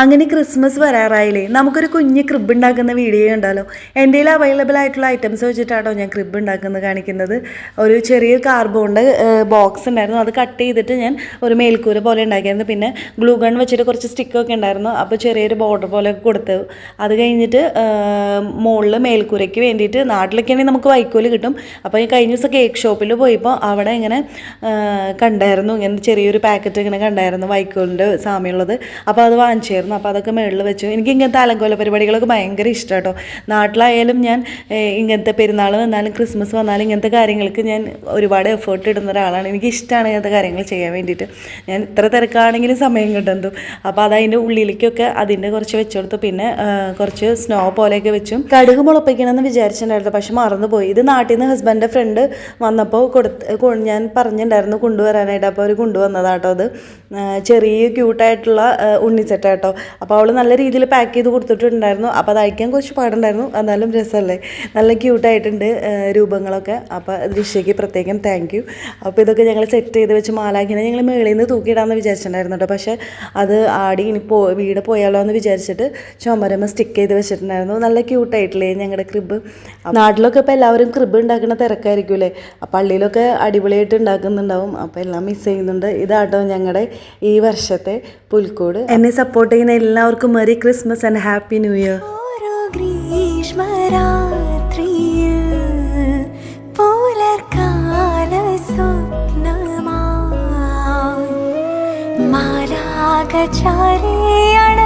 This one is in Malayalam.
അങ്ങനെ ക്രിസ്മസ് വരാറായില്ലേ, നമുക്കൊരു കുഞ്ഞ് ക്രിബ് ഉണ്ടാക്കുന്ന വീഡിയോ ഉണ്ടല്ലോ. എൻ്റെ കയ്യിൽ അവൈലബിൾ ആയിട്ടുള്ള ഐറ്റംസ് വെച്ചിട്ടാണോ ഞാൻ ക്രിബ് ഉണ്ടാക്കുന്നത് കാണിക്കുന്നത്. ഒരു ചെറിയ കാർബോണിൻ്റെ ബോക്സ് ഉണ്ടായിരുന്നു, അത് കട്ട് ചെയ്തിട്ട് ഞാൻ ഒരു മേൽക്കൂര പോലെ ഉണ്ടാക്കിയായിരുന്നു. പിന്നെ ഗ്ലൂ ഗൺ വെച്ചിട്ട് കുറച്ച് സ്റ്റിക്കൊക്കെ ഉണ്ടായിരുന്നു, അപ്പോൾ ചെറിയൊരു ബോർഡർ പോലെ കൊടുത്തു. അത് കഴിഞ്ഞിട്ട് മുകളിൽ മേൽക്കൂരയ്ക്ക് വേണ്ടിയിട്ട് നാട്ടിലൊക്കെ ആണെങ്കിൽ നമുക്ക് വൈക്കോല് കിട്ടും. അപ്പോൾ ഈ കഴിഞ്ഞ ദിവസം കേക്ക് ഷോപ്പിൽ പോയപ്പോൾ അവിടെ ഇങ്ങനെ കണ്ടായിരുന്നു, ഇങ്ങനെ ചെറിയൊരു പാക്കറ്റ് ഇങ്ങനെ കണ്ടായിരുന്നു വൈക്കോലിൻ്റെ സാമ്യമുള്ളത്. അപ്പോൾ അത് വാങ്ങിച്ചായിരുന്നു. അപ്പോൾ അതൊക്കെ മുകളിൽ വെച്ചു. എനിക്ക് ഇങ്ങനത്തെ അലങ്കോല പരിപാടികളൊക്കെ ഭയങ്കര ഇഷ്ടം കേട്ടോ. നാട്ടിലായാലും ഞാൻ ഇങ്ങനത്തെ പെരുന്നാൾ വന്നാലും ക്രിസ്മസ് വന്നാലും ഇങ്ങനത്തെ കാര്യങ്ങൾക്ക് ഞാൻ ഒരുപാട് എഫേർട്ട് ഇടുന്ന ഒരാളാണ്. എനിക്ക് ഇഷ്ടമാണ് ഇങ്ങനത്തെ കാര്യങ്ങൾ ചെയ്യാൻ വേണ്ടിയിട്ട്. ഞാൻ ഇത്ര തിരക്കാണെങ്കിലും സമയം കിട്ടുന്നു. അപ്പോൾ അതതിൻ്റെ ഉള്ളിലേക്കൊക്കെ അതിൻ്റെ കുറച്ച് വെച്ചു കൊടുത്തു. പിന്നെ കുറച്ച് സ്നോ പോലെയൊക്കെ വെച്ചു. കടുക് മുളപ്പിക്കണമെന്ന് വിചാരിച്ചിട്ടുണ്ടായിരുന്നു, പക്ഷെ മറന്നുപോയി. ഇത് നാട്ടിൽ നിന്ന് ഹസ്ബൻഡിൻ്റെ ഫ്രണ്ട് വന്നപ്പോൾ ഞാൻ പറഞ്ഞിട്ടുണ്ടായിരുന്നു കൊണ്ടുവരാനായിട്ട്. അപ്പോൾ അവർ കൊണ്ടുവന്നതാട്ടോ. അത് ചെറിയ ക്യൂട്ടായിട്ടുള്ള ഉണ്ണിച്ചട്ടാട്ടോ. അപ്പോൾ അവൾ നല്ല രീതിയിൽ പാക്ക് ചെയ്ത് കൊടുത്തിട്ടുണ്ടായിരുന്നു. അപ്പോൾ അത് അയക്കാൻ കുറച്ച് പാടുണ്ടായിരുന്നു, എന്നാലും രസമല്ലേ, നല്ല ക്യൂട്ടായിട്ടുണ്ട് രൂപങ്ങളൊക്കെ. അപ്പോൾ ദൃശ്യയ്ക്ക് പ്രത്യേകം താങ്ക് യു. അപ്പോൾ ഇതൊക്കെ ഞങ്ങൾ സെറ്റ് ചെയ്ത് വെച്ച് മാലാഖിനെ ഞങ്ങൾ മേളിൽ നിന്ന് തൂക്കിയിടാമെന്ന് വിചാരിച്ചിട്ടുണ്ടായിരുന്നു കേട്ടോ. പക്ഷേ അത് ആടി ഇനി വീട് പോയാലോ എന്ന് വിചാരിച്ചിട്ട് ചുമരമ്മ സ്റ്റിക്ക് ചെയ്ത് വെച്ചിട്ടുണ്ടായിരുന്നു. നല്ല ക്യൂട്ടായിട്ടില്ലേ ഞങ്ങളുടെ ക്രിബ്. നാട്ടിലൊക്കെ ഇപ്പോൾ എല്ലാവരും ക്രിബ് ഉണ്ടാക്കുന്ന തിരക്കായിരിക്കുമല്ലേ. പള്ളിയിലൊക്കെ അടിപൊളിയായിട്ട് ഉണ്ടാക്കുന്നുണ്ടാവും. അപ്പോൾ എല്ലാം മിസ് ചെയ്യുന്നുണ്ട്. ഇതാട്ടോ ഞങ്ങളുടെ ഈ വർഷത്തെ പുൽക്കൂട്. എന്നെ സപ്പോർട്ട് ചെയ്യുന്ന എല്ലാവർക്കും merry Christmas and happy new year. മാലാഖ ചാരിയണ